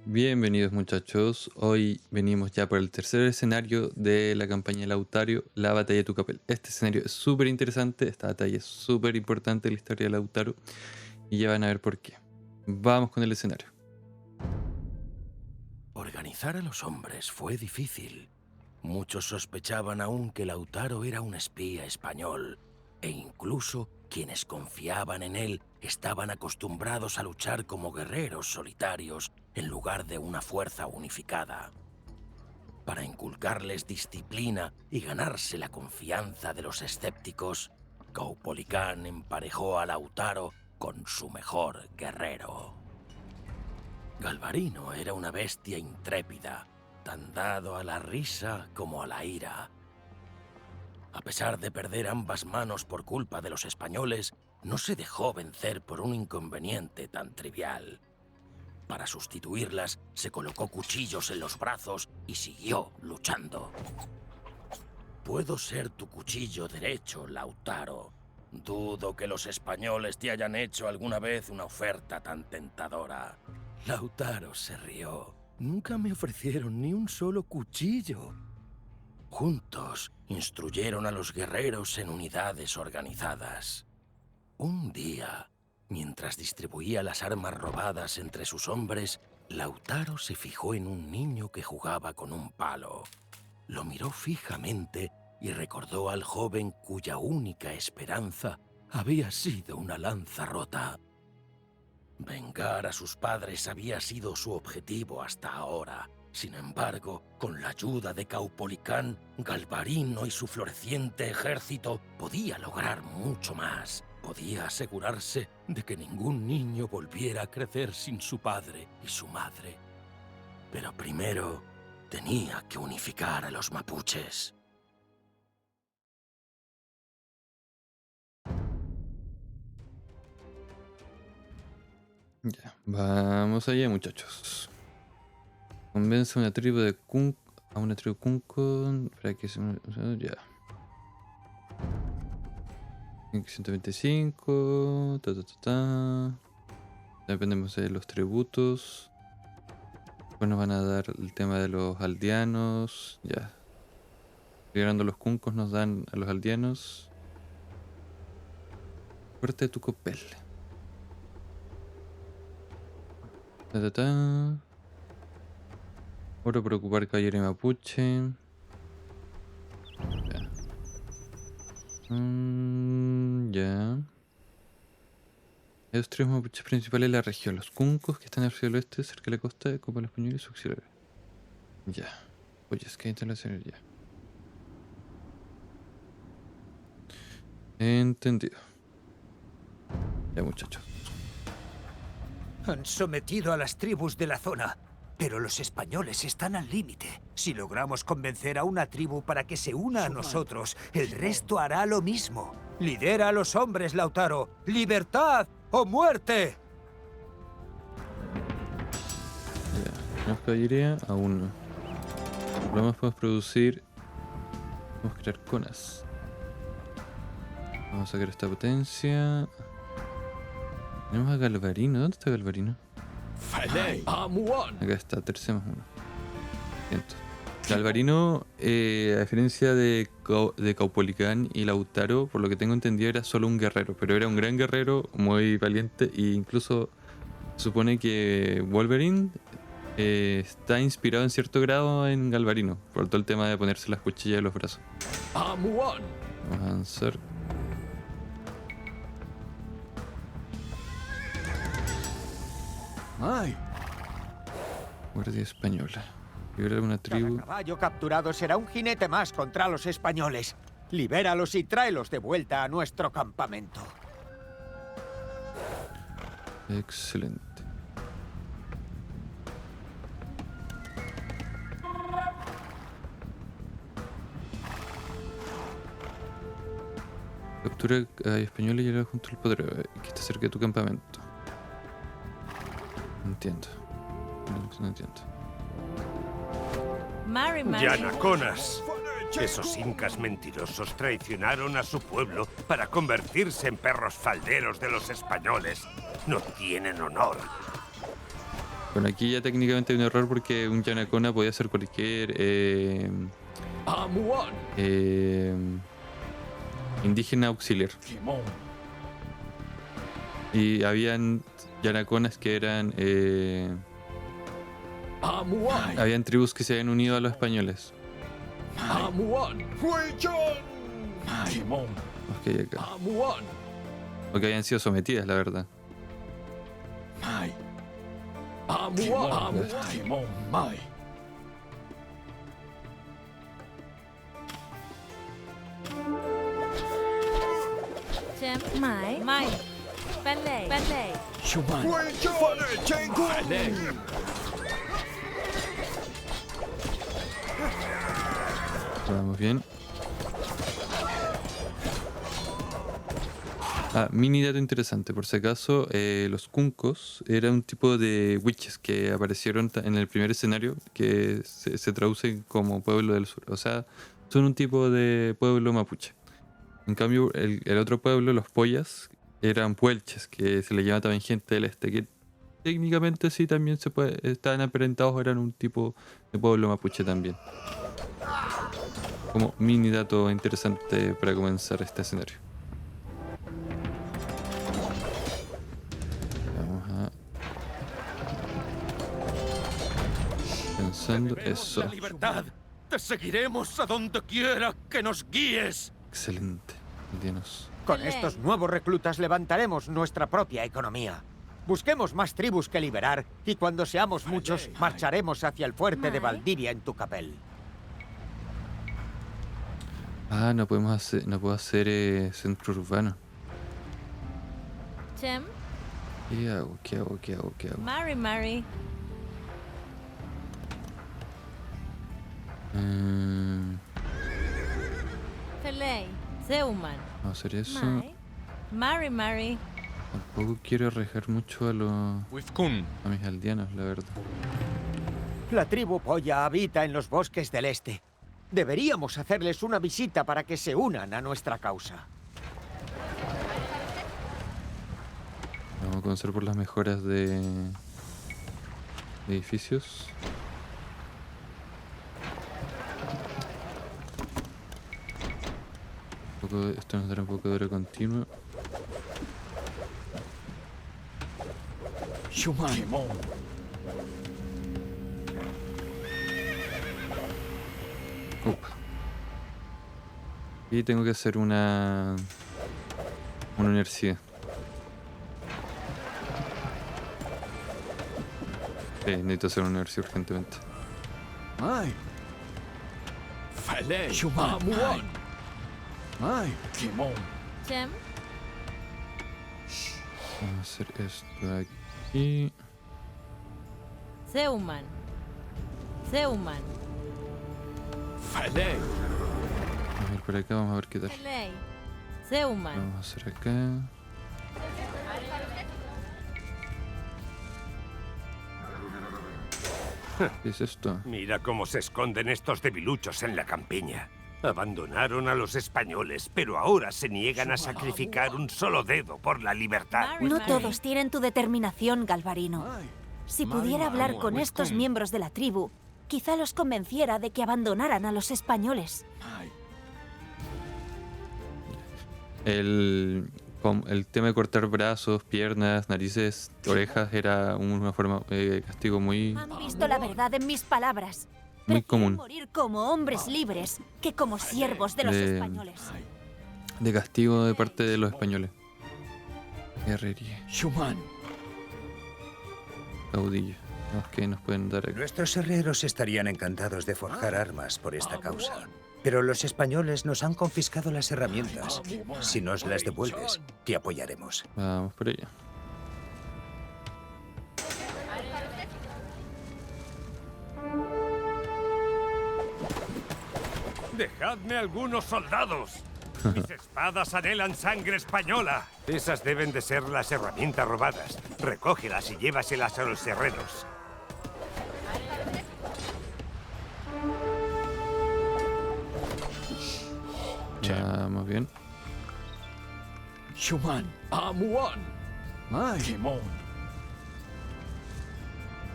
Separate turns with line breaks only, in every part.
Bienvenidos muchachos, hoy venimos ya por el tercer escenario de la campaña Lautaro, la batalla de Tucapel. Este escenario es súper interesante, esta batalla es súper importante en la historia de Lautaro y ya van a ver por qué. Vamos con el escenario.
Organizar a los hombres fue difícil. Muchos sospechaban aún que Lautaro era un espía español, e incluso quienes confiaban en él estaban acostumbrados a luchar como guerreros solitarios en lugar de una fuerza unificada. Para inculcarles disciplina y ganarse la confianza de los escépticos, Caupolicán emparejó a Lautaro con su mejor guerrero. Galvarino era una bestia intrépida, tan dado a la risa como a la ira. A pesar de perder ambas manos por culpa de los españoles, no se dejó vencer por un inconveniente tan trivial. Para sustituirlas, se colocó cuchillos en los brazos y siguió luchando. Puedo ser tu cuchillo derecho, Lautaro. Dudo que los españoles te hayan hecho alguna vez una oferta tan tentadora. Lautaro se rió. Nunca me ofrecieron ni un solo cuchillo. Juntos, instruyeron a los guerreros en unidades organizadas. Un día, mientras distribuía las armas robadas entre sus hombres, Lautaro se fijó en un niño que jugaba con un palo. Lo miró fijamente y recordó al joven cuya única esperanza había sido una lanza rota. Vengar a sus padres había sido su objetivo hasta ahora. Sin embargo, con la ayuda de Caupolicán, Galvarino y su floreciente ejército podía lograr mucho más. Podía asegurarse de que ningún niño volviera a crecer sin su padre y su madre. Pero primero tenía que unificar a los mapuches.
Ya, vamos allá muchachos. Convence a una tribu de Kunko para que se... Ya. 125, Dependemos de los tributos. Después nos van a dar el tema de los aldeanos. Ya. Liberando los cuncos nos dan a los aldeanos. Fuerte de Tucopel. Oro por ocupar caballero y mapuche. Ya. Ya. Hay dos tribus mapuches principales de la región. Los cuncos, que están al oeste, cerca de la costa, de Copa los Puñuelos y su auxiliares. Ya. Oye, es que hay instalaciones ya. Entendido. Ya, muchachos.
Han sometido a las tribus de la zona, pero los españoles están al límite. Si logramos convencer a una tribu para que se una a nosotros, el resto hará lo mismo. Lidera a los hombres, Lautaro. ¡Libertad o muerte!
Ya. ¿Tenemos caballería? Aún no. Lo más podemos producir. Podemos crear conas. Vamos a sacar esta potencia. Tenemos a Galvarino. ¿Dónde está Galvarino? Acá está, tercera más uno. Siento. Galvarino, a diferencia de Caupolicán y Lautaro, por lo que tengo entendido, era solo un guerrero, pero era un gran guerrero, muy valiente, e incluso se supone que Wolverine está inspirado en cierto grado en Galvarino, por todo el tema de ponerse las cuchillas en los brazos. Vamos a avanzar. Guardia española. Liberar una tribu.
Cada caballo capturado será un jinete más contra los españoles. Libéralos y tráelos de vuelta a nuestro campamento.
Excelente. Captura a españoles y llevar junto al poder que está cerca de tu campamento. No entiendo. No entiendo.
Yanaconas. Esos incas mentirosos traicionaron a su pueblo para convertirse en perros falderos de los españoles. No tienen honor.
Bueno, aquí ya técnicamente hay un error porque un Yanacona podía ser cualquier eh, indígena auxiliar. Y habían Yanaconas que eran... habían tribus que se habían unido a los españoles. Ok, acá. O que habían sido sometidas, la verdad.
Mai. Ballet.
Vamos bien. Mini dato interesante, por si acaso, los cuncos eran un tipo de witches que aparecieron en el primer escenario, que se traducen como pueblo del sur. O sea, son un tipo de pueblo mapuche. En cambio, el otro pueblo, los pollas, eran puelches, que se le llama también gente del este, que técnicamente sí también se puede, estaban aparentados, eran un tipo de pueblo mapuche también. Como mini dato interesante para comenzar este escenario. Vamos a... Pensando eso.
¡La libertad! ¡Te seguiremos a donde quiera que nos guíes!
Excelente. Dinos.
Con estos nuevos reclutas levantaremos nuestra propia economía. Busquemos más tribus que liberar y cuando seamos muchos marcharemos hacia el fuerte de Valdivia en Tucapel.
No podemos hacer, no puedo hacer centro urbano.
Chem.
¿Qué hago? ¿Qué hago? ¿Qué hago? ¿Qué hago?
Mari. Felay. Zeuman.
Vamos a hacer eso.
Mari.
Tampoco quiero arriesgar mucho a mis aldeanos, la verdad.
La tribu Polla habita en los bosques del este. Deberíamos hacerles una visita para que se unan a nuestra causa.
Vamos a comenzar por las mejoras de edificios. Esto nos dará un poco de hora continua. Y tengo que hacer una universidad. Sí, necesito hacer una universidad urgentemente.
Chem.
Vamos a hacer esto aquí.
Zeuman.
Vamos a ir por acá, vamos a ver qué tal.
Felay. Zeuman.
Vamos a hacer acá. ¿Qué es esto?
Mira cómo se esconden estos debiluchos en la campiña. Abandonaron a los españoles, pero ahora se niegan a sacrificar un solo dedo por la libertad.
No todos tienen tu determinación, Galvarino. Si pudiera hablar con estos miembros de la tribu, quizá los convenciera de que abandonaran a los españoles.
El tema de cortar brazos, piernas, narices, orejas era una forma de castigo muy
Han visto la verdad en mis palabras.
Muy
Prefieren
común.
morir como hombres libres que como siervos de los españoles.
de castigo de parte de los españoles. Guerrería. Caudillo. ¿Qué nos pueden dar aquí?
Nuestros herreros estarían encantados de forjar armas por esta causa. Pero los españoles nos han confiscado las herramientas. Si nos las devuelves, te apoyaremos.
Vamos por allá.
¡Dejadme algunos soldados! Mis espadas anhelan sangre española. Esas deben de ser las herramientas robadas. Recógelas y llévaselas a los herreros.
Vamos bien.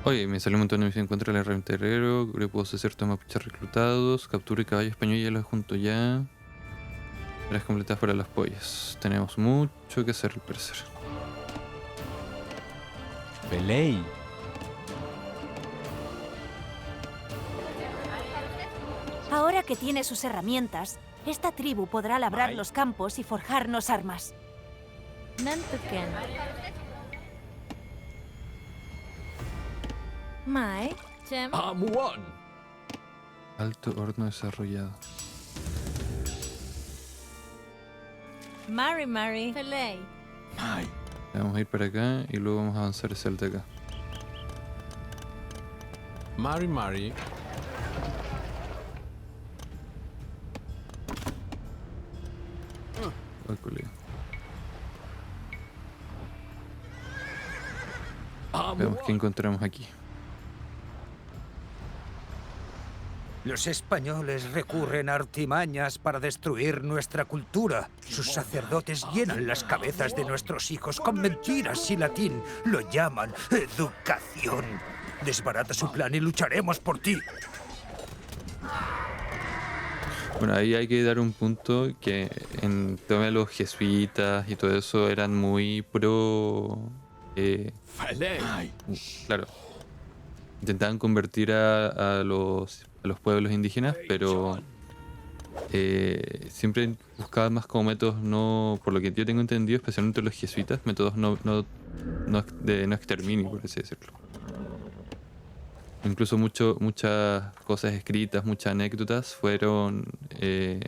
Oye, me salió un montón de misión contra el herramienta guerrero, grupos de ciertos mapuches reclutados, captura y caballo español y ya los junto ya. Tareas completadas para las pollas. Tenemos mucho que hacer al parecer.
Belay.
Ahora que tiene sus herramientas, esta tribu podrá labrar los campos y forjarnos armas.
Nantuken. Mai. Chem.
Alto horno desarrollado.
Mari Mari. Felay.
Vamos a ir para acá y luego vamos a avanzar hacia el de acá.
Mari.
Ay, colega. Veamos qué encontramos aquí.
Los españoles recurren a artimañas para destruir nuestra cultura. Sus sacerdotes llenan las cabezas de nuestros hijos con mentiras y latín. Lo llaman educación. Desbarata su plan y lucharemos por ti.
Bueno, ahí hay que dar un punto que en tema de los jesuitas y todo eso eran muy pro... claro. Intentaban convertir a los pueblos indígenas, pero siempre buscaban más como métodos no, por lo que yo tengo entendido, especialmente los jesuitas, métodos de no exterminio, por así decirlo. Incluso muchas cosas escritas, muchas anécdotas fueron se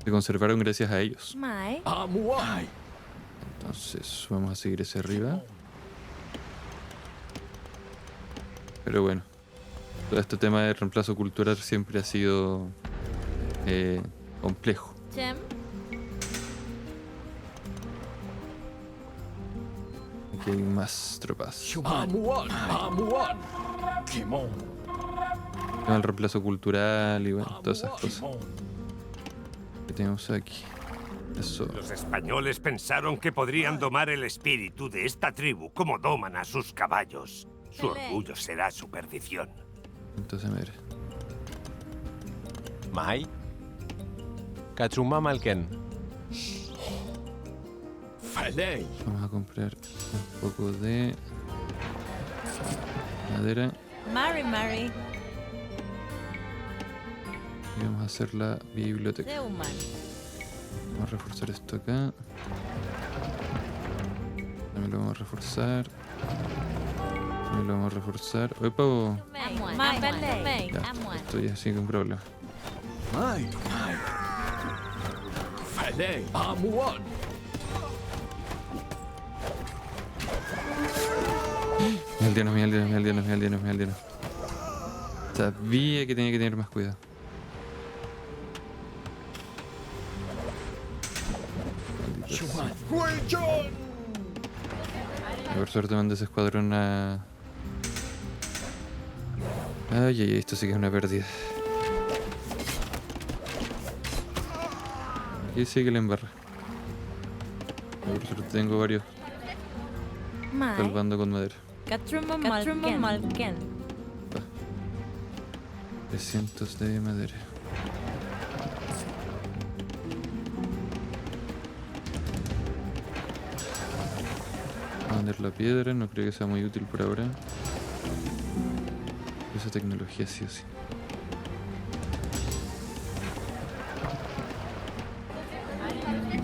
conservaron gracias a ellos.
Mai.
Entonces vamos a seguir hacia arriba. Pero bueno, todo este tema de reemplazo cultural siempre ha sido complejo.
Chem.
Aquí hay más tropas. El reemplazo cultural y bueno, todas esas cosas que tenemos aquí. Eso.
Los españoles pensaron que podrían domar el espíritu de esta tribu como doman a sus caballos. Su orgullo será su perdición.
Entonces, mira.
Mai. Kachuma Malken.
Vamos a comprar un poco de madera
Mari.
y vamos a hacer la biblioteca.
Seuman.
Vamos a reforzar esto acá. También lo vamos a reforzar. También lo vamos a reforzar. ¡Opa!
Mai. Felay.
Ya, estoy así con problema. Mi aldeanos. Sabía que tenía que tener más cuidado. Por suerte mandé ese escuadrón a... Ay, esto sí que es una pérdida. Aquí sí que le embarra. Por suerte tengo varios
Mai.
salvando con madera.
Katrumo Malken.
300 de madera. Vamos a vender la piedra, no creo que sea muy útil por ahora. Esa tecnología sí o sí.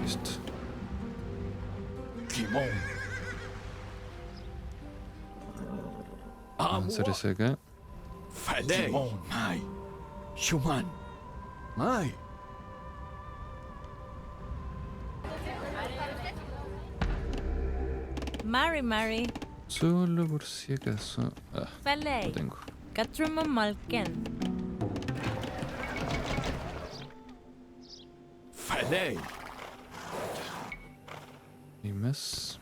Listo. Vamos a hacer eso acá.
Mari.
Solo por si acaso. Ah, lo
Felay.
tengo.
Katrumo Malken.
Y más.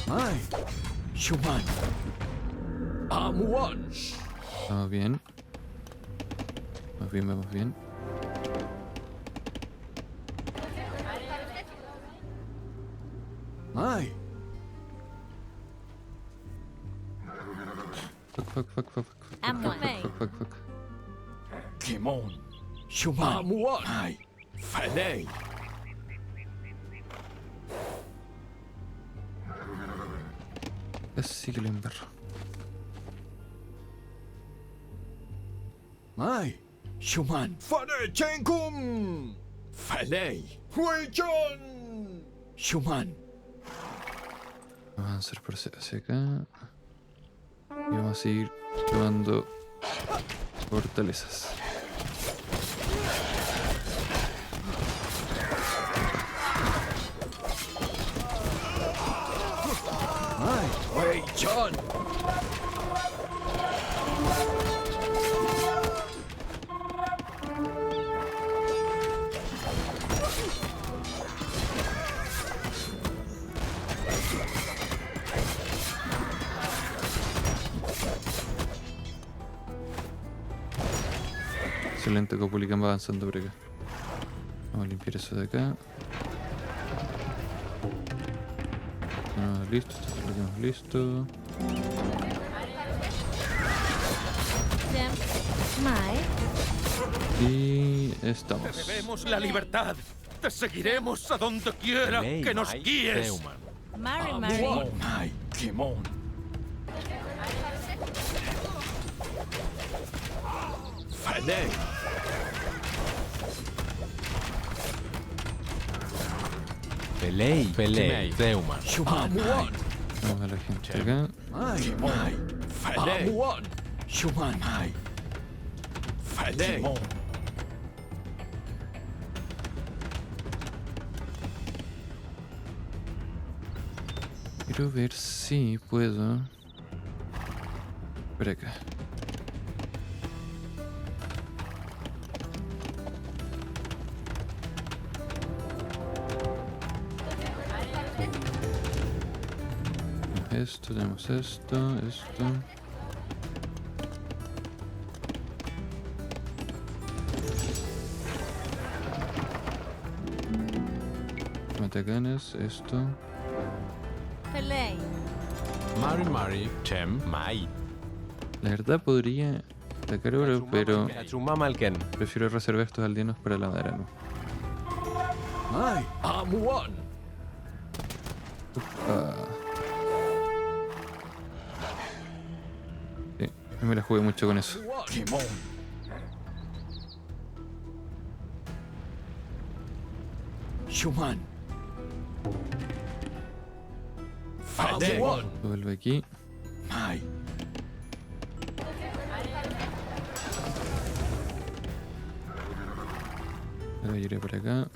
Mai. Shuman. Amuan.
Vamos bien. Vamos bien, vamos bien.
Mai.
Fuck.
Amway.
Fuck.
Kimon. Shuman. Amuan. Mai. Falei.
Casi que lo embarro.
Mai. Shuman. Falei Chenkum. Falei. Huichon. Shuman.
Vamos a avanzar por hacia acá. Y vamos a seguir tomando fortalezas.
Mai. Huichon.
Excelente, Caupolicán va avanzando por acá. Vamos a limpiar eso de acá. Listo, esto lo tenemos listo.
Jim.
Y estamos.
Debemos la libertad. Te seguiremos a donde quiera
Felei,
que nos
Mai,
guíes.
Zeuman.
Mary.
Mai. Kimon. Falei.
Felei, Zeuman.
Shuman.
Vamos a la gente acá.
Mai. Mai. Falei. Shuman. Mai. Falei.
Quiero ver si puedo. Por acá. Tenemos esto. Matacanes, esto.
Pelay.
Mari, Chem, Mai.
La verdad podría atacar oro, pero
Katsuma Malken.
prefiero reservar estos aldeanos para la Darano.
Mai. Amuan.
Sí, me la jugué mucho con eso.
Kimon. Shuman. Falei.
Vuelve aquí.
Mai.
Luego iré por acá.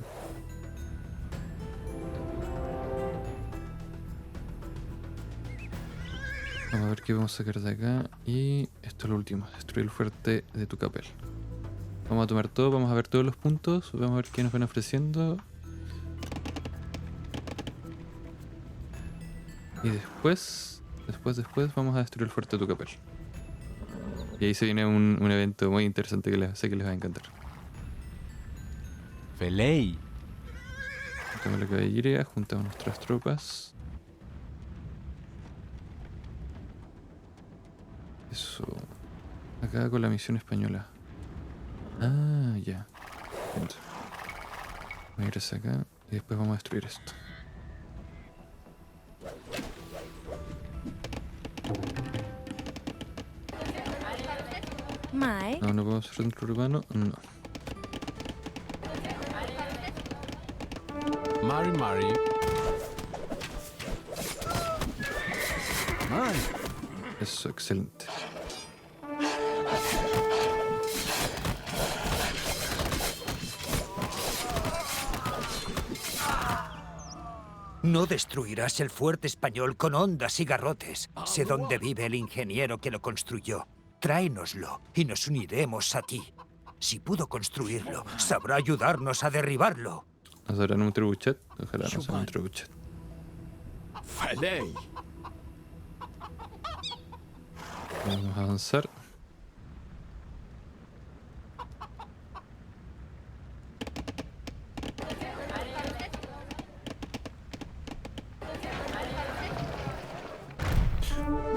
Vamos a ver qué vamos a sacar de acá. Y esto es lo último, destruir el fuerte de Tucapel. Vamos a tomar todo, vamos a ver todos los puntos, vamos a ver qué nos van ofreciendo. Y después vamos a destruir el fuerte de Tucapel. Y ahí se viene un evento muy interesante que sé que les va a encantar.
Felei.
Juntamos la caballería, juntamos nuestras tropas. Eso. Acá con la misión española. Ah, ya. Entiendo. Voy a ir hacia acá y después vamos a destruir esto.
Mai.
No podemos hacer centro urbano. No.
Mari.
Mai.
Eso, excelente.
No destruirás el fuerte español con ondas y garrotes. Sé dónde vive el ingeniero que lo construyó. Tráenoslo y nos uniremos a ti. Si pudo construirlo, sabrá ayudarnos a derribarlo.
¿Nos darán un trebuchet? Ojalá nos hagan un trebuchet.
Falei.
Vamos a avanzar.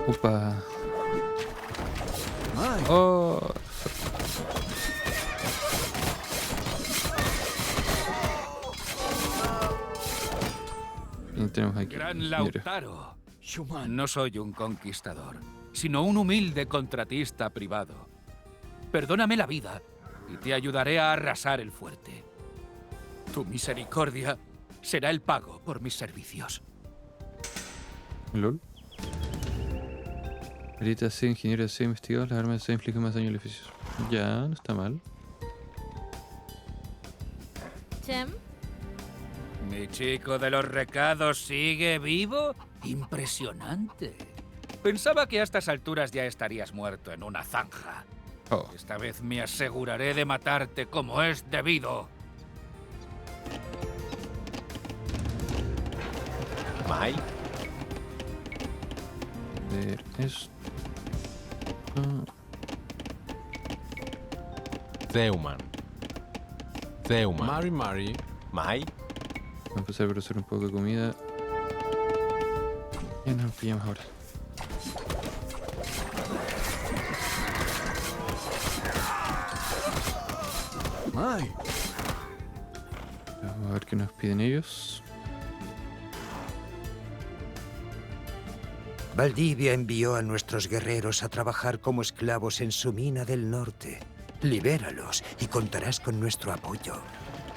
Opa.
Mai.
Oh. Y tenemos aquí.
Gran
ingeniero.
Lautaro.
Schumann.
No soy un conquistador, sino un humilde contratista privado. Perdóname la vida y te ayudaré a arrasar el fuerte. Tu misericordia será el pago por mis servicios.
LOL. Perita C, ingeniero C, investigador, las armas C infligen más daño al edificio. Ya, no está mal.
Tim,
¿Mi chico de los recados sigue vivo? Impresionante. Pensaba que a estas alturas ya estarías muerto en una zanja.
Oh,
Esta vez me aseguraré de matarte como es debido.
Mai.
a ver esto.
Zeuman. Zeuman. Mari. Mai.
Vamos a empezar por hacer un poco de comida. Ya nos pillamos ahora.
Mai.
Vamos a ver qué nos piden ellos.
Valdivia envió a nuestros guerreros a trabajar como esclavos en su mina del norte. Libéralos y contarás con nuestro apoyo.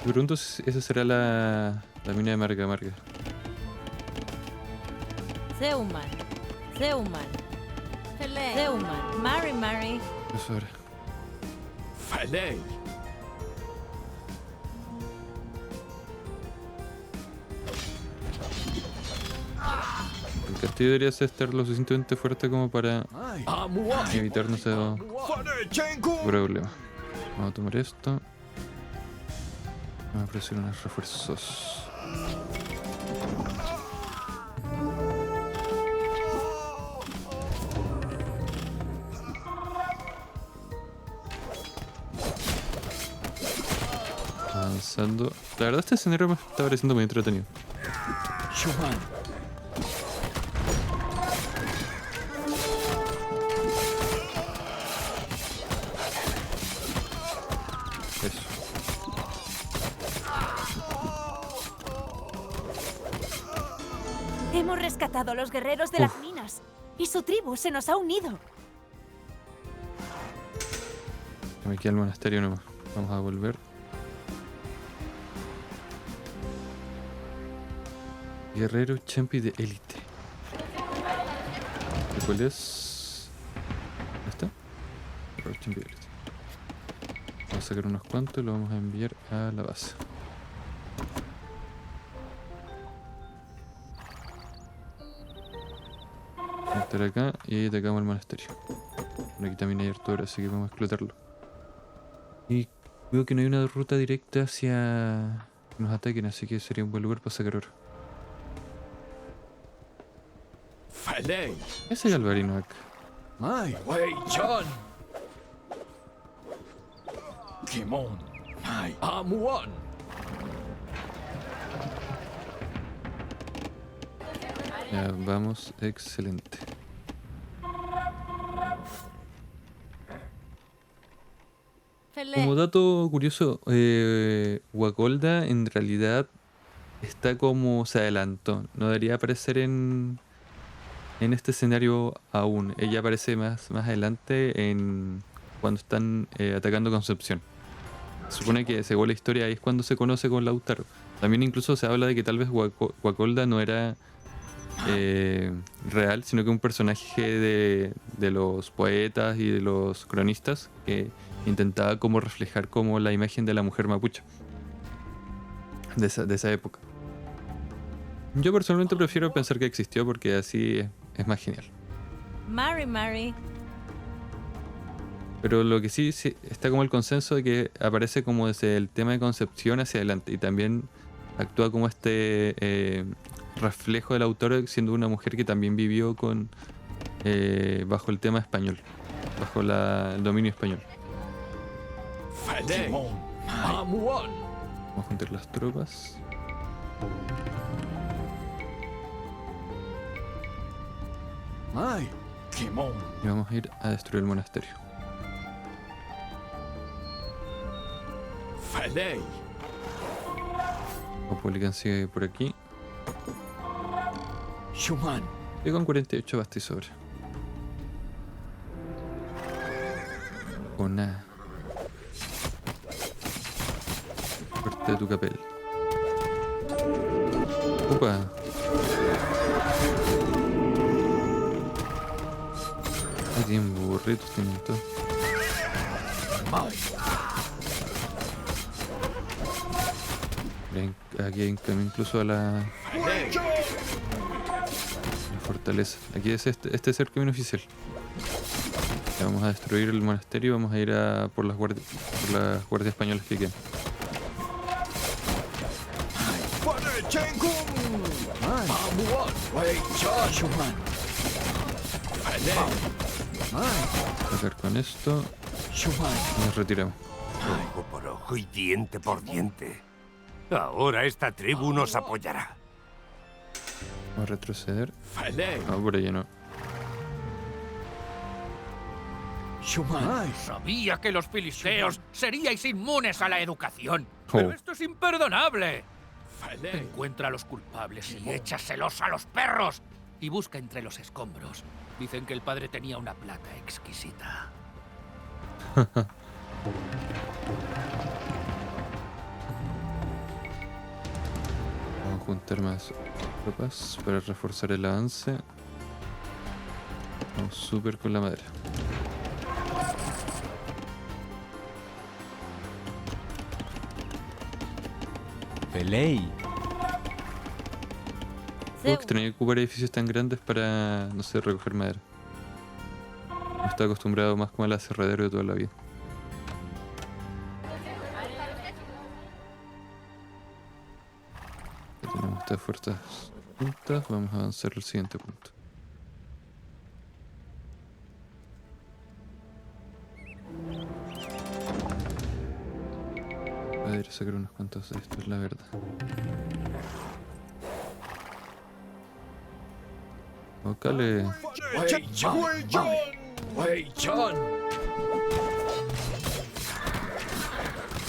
Me pregunto si esa será la mina de Marga Marga.
Zeuman, Zeuman, Zeuman, Mari.
Eso ahora.
Falei.
El castillo debería estar lo suficientemente fuerte como para
Mai. Amuan.
evitarnos ese
Fanechenko.
problema. Vamos a tomar esto. Vamos a ofrecer unos refuerzos. Avanzando. La verdad este escenario me está pareciendo muy entretenido.
Schumann.
Eso.
Hemos rescatado a los guerreros de las minas y su tribu se nos ha unido.
Me queda el monasterio nomás. Vamos a volver. Guerrero champi de élite. ¿Y cuál es? ¿Dónde está? Guerrero champi de élite. Vamos a sacar unos cuantos y lo vamos a enviar a la base. Vamos a estar acá y ahí atacamos el monasterio. Bueno, aquí también hay harto oro, así que vamos a explotarlo. Y veo que no hay una ruta directa hacia que nos ataquen, así que sería un buen lugar para sacar oro.
Falei.
Ese Galvarino acá.
Mai. Wei John. Kimon. Mai. Amuan.
Ya vamos, excelente. Como dato curioso, Wacolda en realidad está como se adelantó. No debería aparecer en este escenario aún. Ella aparece más adelante cuando están atacando Concepción. Se supone que según la historia ahí es cuando se conoce con Lautaro. También incluso se habla de que tal vez Wacolda no era real, sino que un personaje de los poetas y de los cronistas que intentaba como reflejar como la imagen de la mujer mapuche de esa época. Yo personalmente prefiero pensar que existió porque así es más genial.
Mari.
Pero lo que sí está como el consenso de que aparece como desde el tema de Concepción hacia adelante y también actúa como reflejo del autor siendo una mujer que también vivió con bajo el tema español, bajo el dominio español.
Falei. Amuan.
Vamos a juntar las tropas.
Mai. Kimon.
Y vamos a ir a destruir el monasterio.
Falei.
Caupolicán sigue por aquí.
Shuman.
Y con 48 basta y sobra. Con nada. Fuerte de tu capel. Opa. Ahí tienen burritos, tienen todo. Aquí hay un camino incluso a la fortaleza. Aquí es este es el camino oficial. Ya vamos a destruir el monasterio y vamos a ir por las guardias españolas que quedan.
Amuan. Wei John. Shuman.
Atacar con esto.
Shuman.
Y nos retiramos.
Ojo por ojo y diente por diente. Ahora esta tribu nos apoyará.
Vamos a retroceder.
Falei.
No, por allá no.
Shuman.
Sabía que los filisteos seríais inmunes a la educación.
Oh.
Pero esto es imperdonable.
Falei.
Encuentra a los culpables y échaselos a los perros. Y busca entre los escombros. Dicen que el padre tenía una plata exquisita.
Vamos a juntar más tropas para reforzar el avance. Vamos súper con la madera.
Falei.
Puedo extrañar ocupar edificios tan grandes para, no sé, recoger madera. No estoy acostumbrado más como al aserradero de toda la vida. Ya tenemos estas fuerzas juntas, vamos a avanzar al siguiente punto. Voy a ir a sacar unos cuantos de esto, es la verdad. Vocale.
Wei John. Wei John.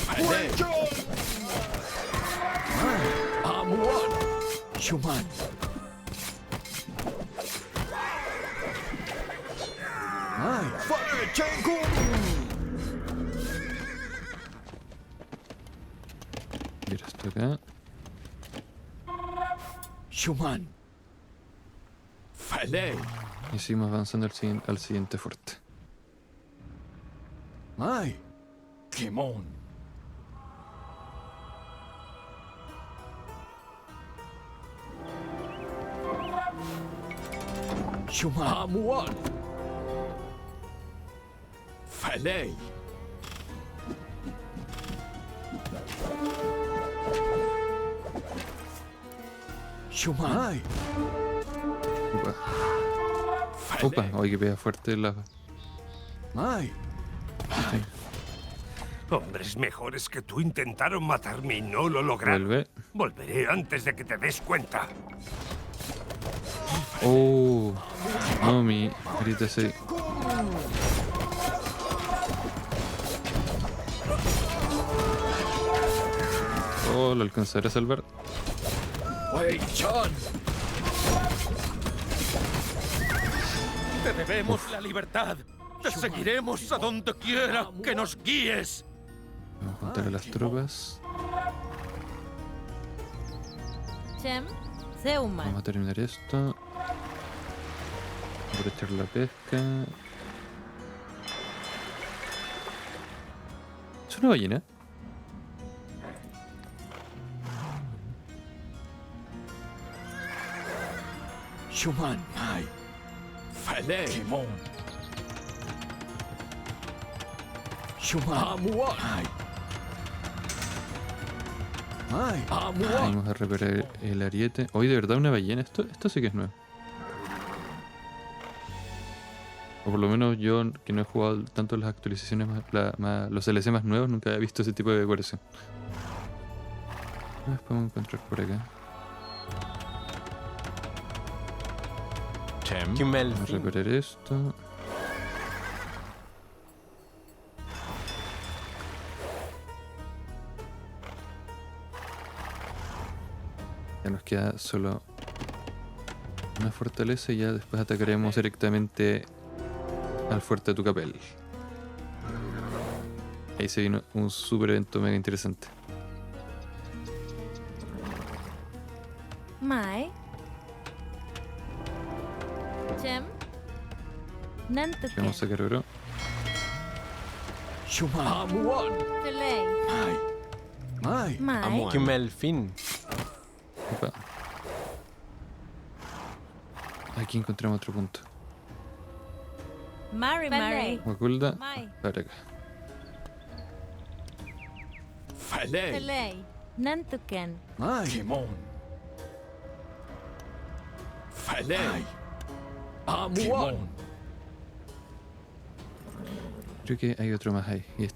Falei. Amuan. Shuman.
Mira esto acá.
Shuman. Falei.
Y seguimos avanzando al siguiente fuerte.
Mai. Kimon. Shuman. Amuan. Falei. Shuman.
Opa. Opa, oye que pega fuerte la.
Mai.
Hombres mejores que tú intentaron matarme y no lo lograron.
Vuelve.
Volveré antes de que te des cuenta.
Oh. No, mi. Ahorita sí. Oh, lo alcanzaré a salvar.
Wei John.
Te debemos la libertad. Te seguiremos a donde quiera que nos guíes.
Vamos a juntar a las tropas.
Chem,
Vamos
Zeuman.
a terminar esto. Aprovechar la pesca. ¿Es una ballena?
Shuman. Mai. Falei. Kimon. Shuman. Amuan. Mai. Mai.
Vamos a reparar el ariete. Hoy de verdad una ballena. Esto sí que es nuevo. O por lo menos yo, que no he jugado tanto las actualizaciones, los DLC más nuevos, nunca he visto ese tipo de decoración. Nos podemos encontrar por acá. Vamos a reparar esto. Ya nos queda solo una fortaleza y ya después atacaremos directamente al fuerte de Tucapel. Ahí se vino un super evento mega interesante.
Mai. Chem.
¿Qué
Nantuken.
vamos a sacar, bro?
Shuman.
Felei.
Mai.
Mai.
Kimelfin.
Opa. Aquí encontramos otro punto.
Mari Mari.
Wakulda.
Mai.
Para acá.
Falei.
Felei. Nantuken.
Mai. Kimon. Falei. Amuan.
Creo que hay otro más ahí. Y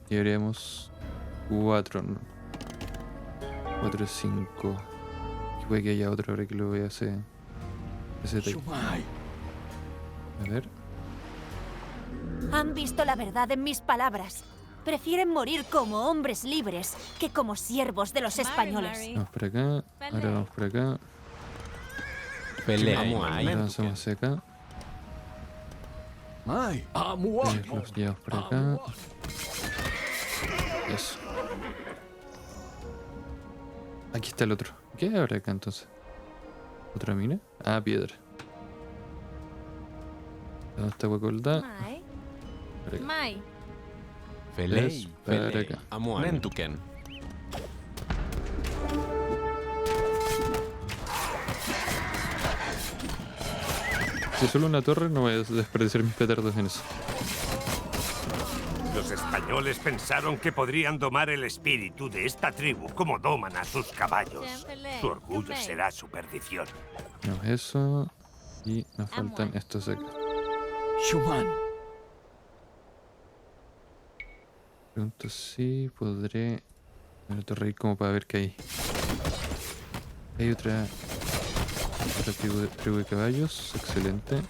llevaríamos 4, ¿no? 4, 5. Que puede que haya otro ahora que lo voy a hacer. Ese de ahí.
Shumai.
A ver.
Han visto la verdad en mis palabras. Prefieren morir como hombres libres que como siervos de los
Mari,
españoles.
Mari.
Vamos por acá. Ahora vamos por acá.
Felei.
Ahora avanzamos hacia acá.
Mai. Amuan.
Los llevamos por acá. Eso. Aquí está el otro. ¿Qué habrá acá entonces? ¿Otra mina? Ah, piedra. ¿Dónde está Wakulda?
Mai.
Por acá.
Mai.
Felei.
Para
Felei.
acá.
Nentuken.
Si es solo una torre, no voy a desperdiciar mis petardos en eso.
Los españoles pensaron que podrían domar el espíritu de esta tribu como doman a sus caballos. Su orgullo será su perdición.
Tenemos eso. Y nos faltan estos de acá.
Shuman.
Pregunto si podré... Una torre ahí como para ver qué hay. Hay otra tribu de caballos. Excelente.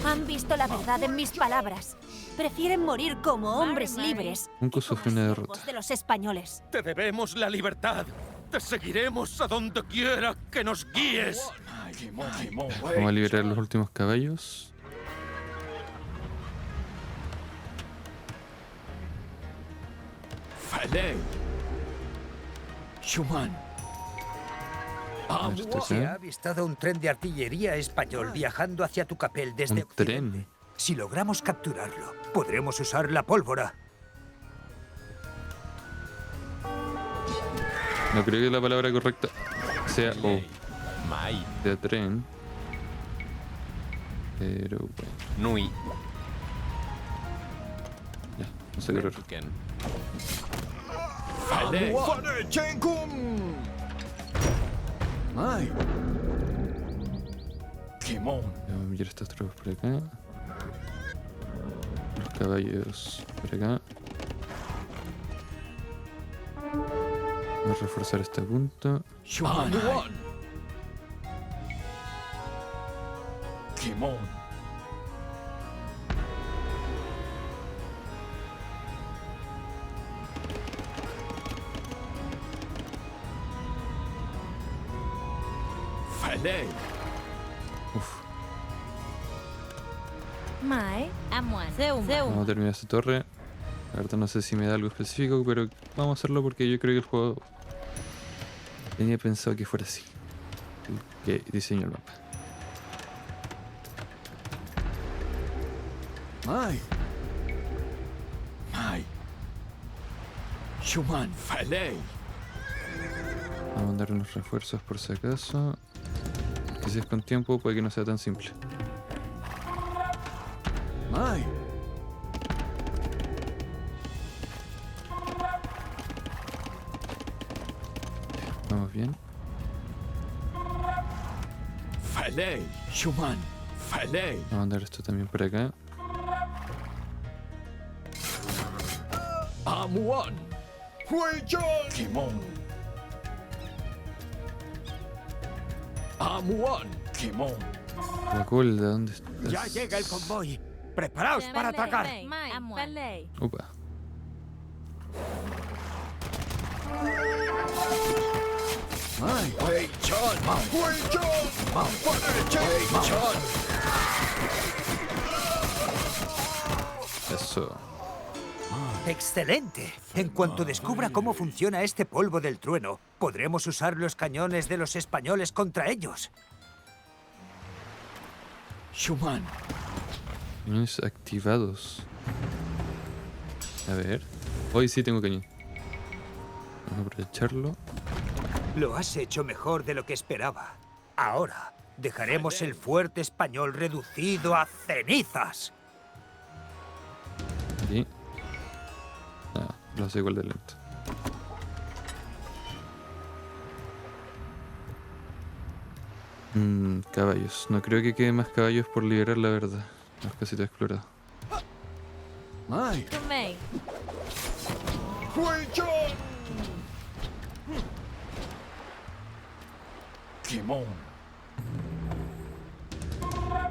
Han visto la verdad en mis palabras. Prefieren morir como hombres
Mari.
libres
Nunca
que
sufrí
como
una
siervos
derrota.
de los españoles.
Te debemos la libertad. Te seguiremos a donde quiera que nos guíes.
Vamos a liberar los últimos caballos.
Falei. Shuman.
Esto
Se ha
acá.
avistado un tren de artillería español viajando hacia Tucapel desde
Un
Occidente.
tren.
Si logramos capturarlo, podremos usar la pólvora.
No creo que la palabra correcta sea
Felei. Mai.
de tren. Pero bueno.
Nui.
Ya, no sé qué error.
Nentuken.
Falei. Mai. Kimon.
Vamos a enviar estas tropas por acá. Los caballos por acá. Vamos a reforzar este punto.
Shuman. Kimon. Falei.
Uf,
Mai. Amuan.
vamos
Seuma.
a terminar esta torre. La verdad no sé si me da algo específico, pero vamos a hacerlo porque yo creo que el juego tenía pensado que fuera así. Que diseño el mapa.
Mai. Mai. Shuman. Falei.
Vamos a mandar unos refuerzos por si acaso. Que si es con tiempo puede que no sea tan simple.
Mai.
bien.
Falei, Schumann. Falei.
Vamos a mandar esto también por acá.
Amuan. Huichon. Kimon. Amuan. Kimon.
Guacolda, ¿dónde estás?
Ya llega el convoy. ¡Preparaos para atacar!
Mai, Falei.
Opa.
Mai. Huichon. Huichon. Huichon.
Eso.
¡Excelente! En cuanto descubra cómo funciona este polvo del trueno, podremos usar los cañones de los españoles contra ellos.
Schumann.
Cañones activados. A ver. Hoy sí tengo cañón. Vamos a aprovecharlo.
Lo has hecho mejor de lo que esperaba. Ahora, dejaremos el fuerte español reducido a cenizas.
Aquí. Ah, lo hace igual de lento. Caballos. No creo que queden más caballos por liberar, la verdad. Más casitas exploradas.
Mai.
Tomei.
Huichon. Kimon.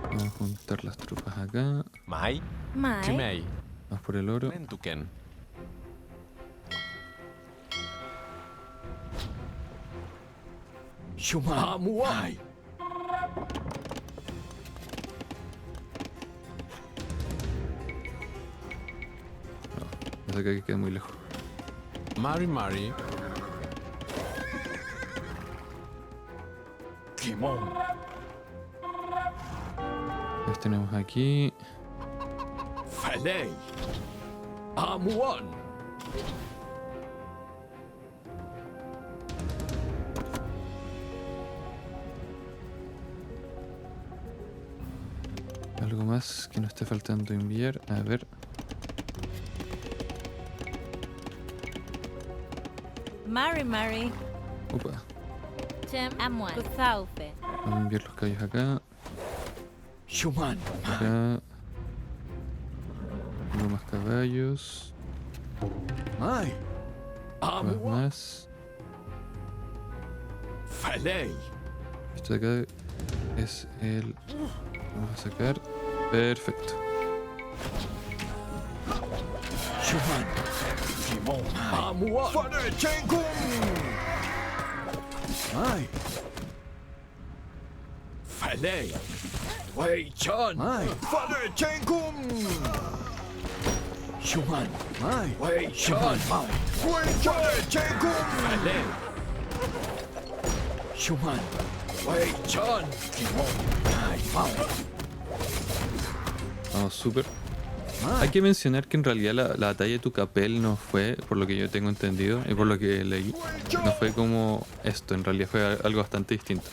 Vamos a juntar las tropas acá.
Mai.
Mai.
Chimei.
Vamos por el oro.
Nentuken.
Schumann. Amuan.
Esa acá que queda muy lejos.
Mari.
Kimon.
Los tenemos aquí.
Falei. Amuan.
Algo más que nos esté faltando enviar. A ver.
Mari.
Opa.
Chem. Amuan. Kuthaufe.
Vamos a enviar los caballos acá.
Schumann.
Acá. Tengo más caballos.
Mai.
Más
Amuan.
más.
Falei.
Esto de acá es el... Vamos a sacar. Perfecto.
Schumann. Kimon. Amuan. Farechenkum. Mai. Falei. Huichon. Mai. Farechenkum. Schumann. Mai. Huichon. Mai. Farechenkum. Falei. Schumann. Huichon. Kimon. Mai.
Vamos, súper. Hay que mencionar que en realidad la batalla de Tucapel no fue, por lo que yo tengo entendido y por lo que leí, no fue como esto, en realidad fue algo bastante distinto.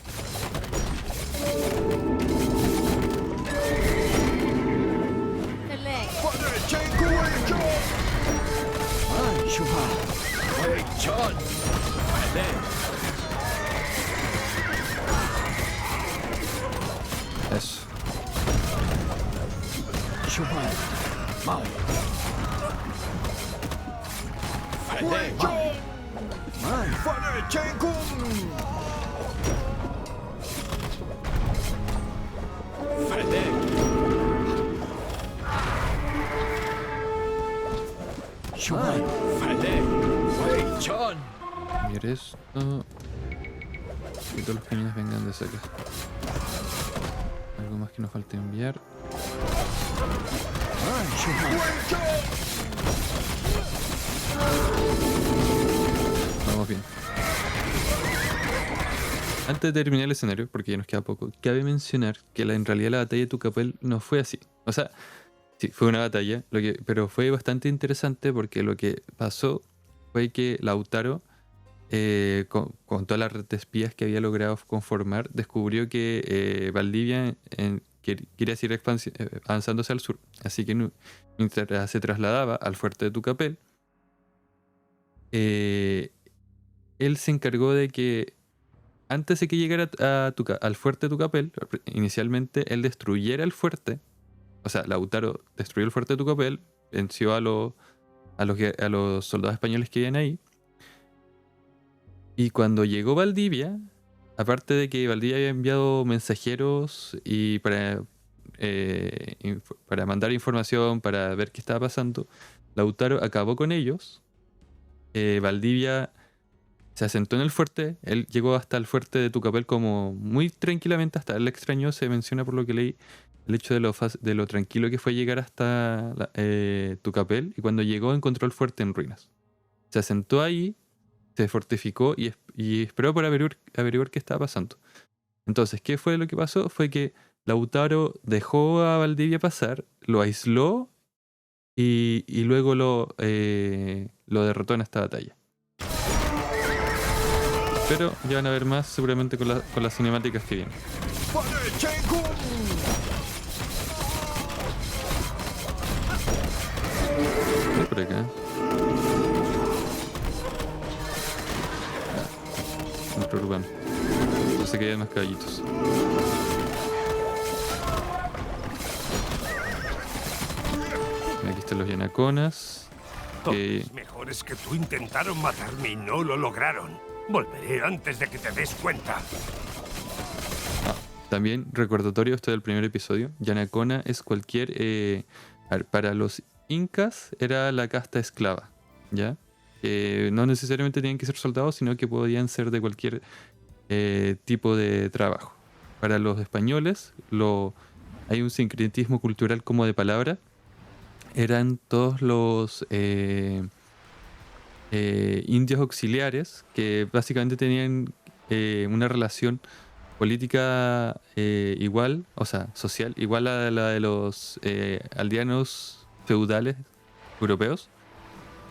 Falei.
Farechenkum. Mai. Schumann. Huichon. Falei.
Eso.
Schumann. Mai. Falei. Mai. Farechenkum. Falei. Schumann. Falei. Huichon.
Enviar esto. Que todos los cañones vengan de acá. Algo más que nos falta enviar.
Mai. Schumann.
Vamos bien. Antes de terminar el escenario, porque ya nos queda poco, cabe mencionar que en realidad la batalla de Tucapel no fue así. O sea, sí, fue una batalla, pero fue bastante interesante porque lo que pasó fue que Lautaro, con toda la red de espías que había logrado conformar, descubrió que Valdivia quería seguir avanzando hacia el sur. Así que mientras se trasladaba al fuerte de Tucapel, él se encargó de que antes de que llegara al fuerte de Tucapel, inicialmente él destruyera el fuerte. O sea, Lautaro destruyó el fuerte de Tucapel, venció a los soldados españoles que vivían ahí. Y cuando llegó Valdivia, aparte de que Valdivia había enviado mensajeros y para mandar información, para ver qué estaba pasando, Lautaro acabó con ellos. Valdivia se asentó en el fuerte. Él llegó hasta el fuerte de Tucapel como muy tranquilamente, hasta él extrañó, se menciona por lo que leí, el hecho de lo tranquilo que fue llegar hasta Tucapel, y cuando llegó encontró el fuerte en ruinas. Se asentó ahí, se fortificó y esperó para averiguar qué estaba pasando. Entonces, ¿qué fue lo que pasó? Fue que Lautaro dejó a Valdivia pasar, lo aisló y luego lo derrotó en esta batalla. Pero ya van a ver más seguramente con las cinemáticas que vienen. Voy por acá. Nuestro urbano. No sé que hay más caballitos. Aquí están los yanaconas.
Los mejores que tú intentaron matarme y no lo lograron. Volveré antes de que te des cuenta.
También recordatorio, esto del primer episodio. Yanacona es cualquier... para los incas era la casta esclava, ¿ya? No necesariamente tenían que ser soldados, sino que podían ser de cualquier tipo de trabajo. Para los españoles hay un sincretismo cultural como de palabra. Eran todos los indios auxiliares que básicamente tenían una relación política igual, o sea, social, igual a la de los aldeanos feudales europeos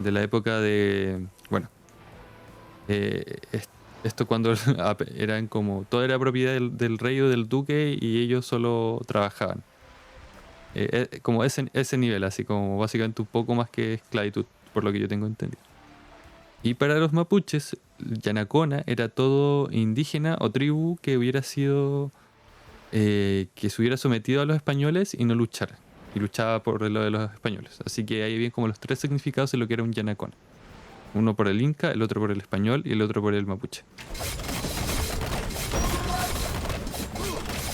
de la época de, bueno, esto cuando eran como, todo era propiedad del rey o del duque y ellos solo trabajaban. Como ese nivel, así como básicamente un poco más que esclavitud, por lo que yo tengo entendido. Y para los mapuches, Yanacona era todo indígena o tribu que hubiera sido, que se hubiera sometido a los españoles y no luchara. Y luchaba por lo de los españoles. Así que ahí vienen como los tres significados de lo que era un Yanacona. Uno por el inca, el otro por el español y el otro por el mapuche.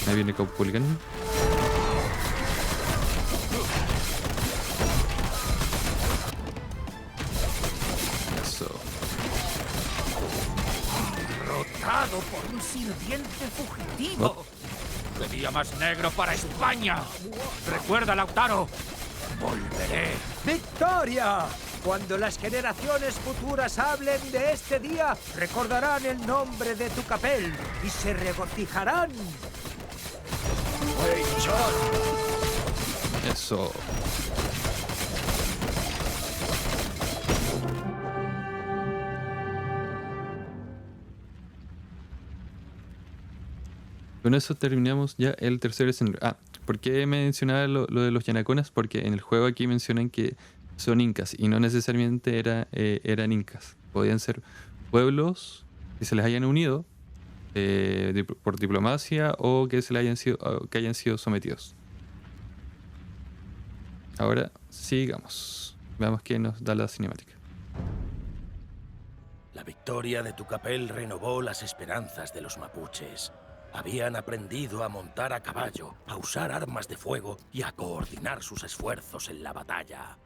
Ahí viene Caupolicán.
Derrotado por un sirviente fugitivo. ¡Qué día más negro para España! ¡Recuerda, Lautaro! ¡Volveré!
¡Victoria! Cuando las generaciones futuras hablen de este día, recordarán el nombre de Tucapel y se regocijarán.
Eso. Con eso terminamos ya el tercer escenario. ¿Por qué mencionaba lo de los yanaconas? Porque en el juego aquí mencionan que son incas y no necesariamente eran incas. Podían ser pueblos que se les hayan unido por diplomacia o que hayan sido sometidos. Ahora sigamos. Veamos qué nos da la cinemática.
La victoria de Tucapel renovó las esperanzas de los mapuches. Habían aprendido a montar a caballo, a usar armas de fuego y a coordinar sus esfuerzos en la batalla.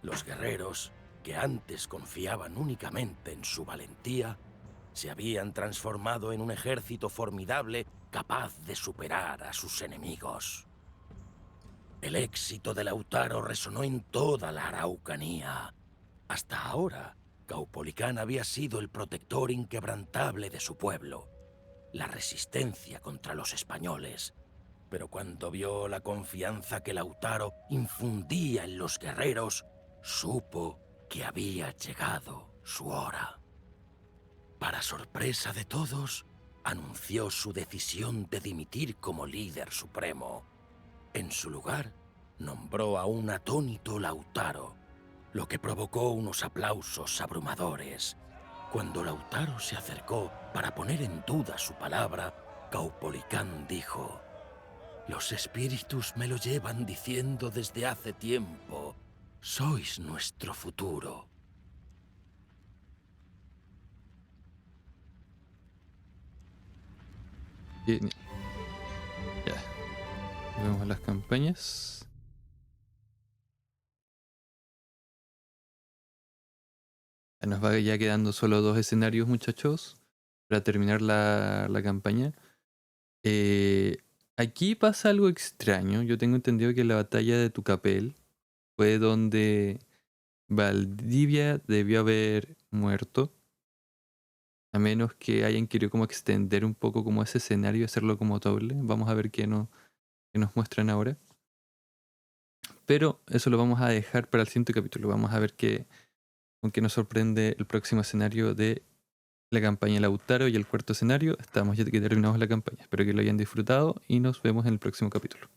Los guerreros, que antes confiaban únicamente en su valentía, se habían transformado en un ejército formidable capaz de superar a sus enemigos. El éxito de Lautaro resonó en toda la Araucanía. Hasta ahora, Caupolicán había sido el protector inquebrantable de su pueblo, la resistencia contra los españoles. Pero cuando vio la confianza que Lautaro infundía en los guerreros, supo que había llegado su hora. Para sorpresa de todos, anunció su decisión de dimitir como líder supremo. En su lugar, nombró a un atónito Lautaro, lo que provocó unos aplausos abrumadores. Cuando Lautaro se acercó para poner en duda su palabra, Caupolicán dijo: «Los espíritus me lo llevan diciendo desde hace tiempo. Sois nuestro futuro».
Bien. Ya. Vemos las campañas. Nos va ya quedando solo 2 escenarios, muchachos, para terminar la campaña. Aquí pasa algo extraño. Yo tengo entendido que la batalla de Tucapel fue donde Valdivia debió haber muerto. A menos que hayan querido como extender un poco como ese escenario y hacerlo como doble. Vamos a ver qué nos muestran ahora. Pero eso lo vamos a dejar para el siguiente capítulo. Vamos a ver con qué nos sorprende el próximo escenario de la campaña Lautaro y el cuarto escenario. Estamos ya que terminamos la campaña. Espero que lo hayan disfrutado y nos vemos en el próximo capítulo.